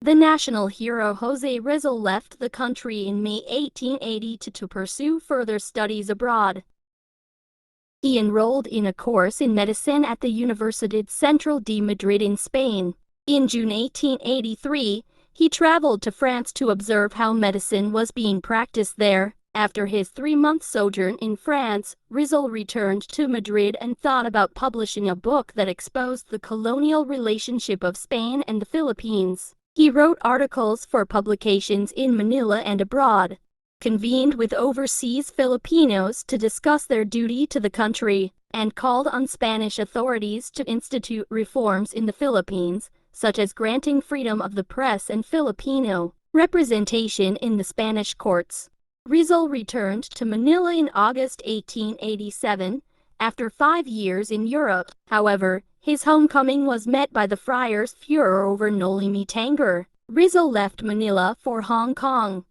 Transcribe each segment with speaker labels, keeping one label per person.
Speaker 1: The national hero Jose Rizal left the country in May 1880 to pursue further studies abroad. He enrolled in a course in medicine at the Universidad Central de Madrid in Spain. In June 1883, he traveled to France to observe how medicine was being practiced there. After his 3-month sojourn in France, Rizal returned to Madrid and thought about publishing a book that exposed the colonial relationship of Spain and the Philippines. He wrote articles for publications in Manila and abroad, convened with overseas Filipinos to discuss their duty to the country, and called on Spanish authorities to institute reforms in the Philippines, such as granting freedom of the press and Filipino representation in the Spanish courts. Rizal returned to Manila in August 1887, after 5 years in Europe. However, his homecoming was met by the friars' furor over Nolimi Tangger. Rizal left Manila for Hong Kong.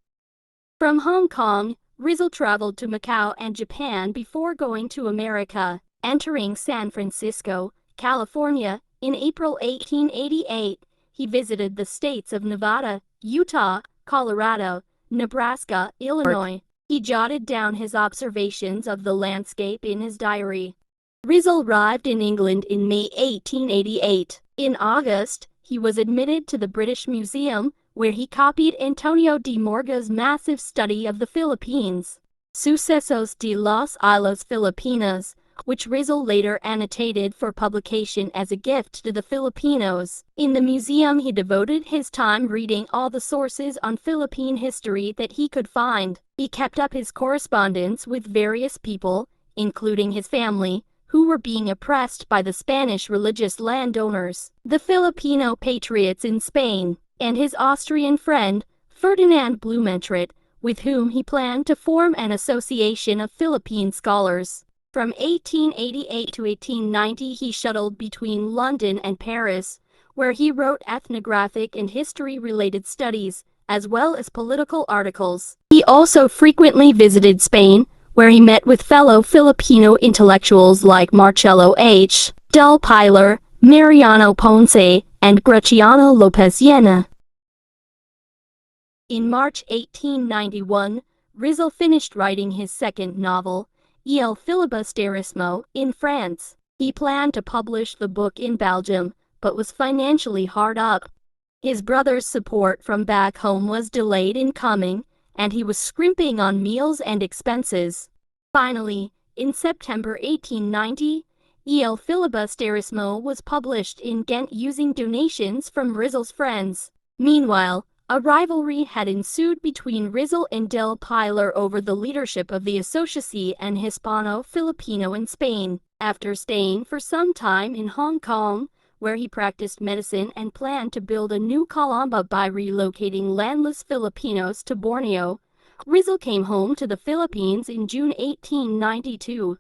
Speaker 1: From Hong Kong, Rizal traveled to Macau and Japan before going to America, entering San Francisco, California. In April 1888, he visited the states of Nevada, Utah, Colorado, Nebraska, Illinois. He jotted down his observations of the landscape in his diary. Rizal arrived in England in May 1888. In August, he was admitted to the British Museum, where he copied Antonio de Morga's massive study of the Philippines, Sucesos de las Islas Filipinas, which Rizal later annotated for publication as a gift to the Filipinos. In the museum, he devoted his time reading all the sources on Philippine history that he could find. He kept up his correspondence with various people, including his family, who were being oppressed by the Spanish religious landowners, the Filipino patriots in Spain, and his Austrian friend, Ferdinand Blumentritt, with whom he planned to form an association of Philippine scholars. From 1888 to 1890, he shuttled between London and Paris, where he wrote ethnographic and history-related studies, as well as political articles. He also frequently visited Spain, where he met with fellow Filipino intellectuals like Marcelo H. del Pilar, Mariano Ponce, and Graciano Lopez Llena. In March 1891, Rizal finished writing his second novel, El Filibusterismo, in France. He planned to publish the book in Belgium, but was financially hard up. His brother's support from back home was delayed in coming, and he was scrimping on meals and expenses. Finally, in September 1890, El Filibusterismo was published in Ghent using donations from Rizal's friends. Meanwhile, a rivalry had ensued between Rizal and del Pilar over the leadership of the Asociación and Hispano-Filipino in Spain. After staying for some time in Hong Kong, where he practiced medicine and planned to build a new Calamba by relocating landless Filipinos to Borneo, Rizal came home to the Philippines in June 1892.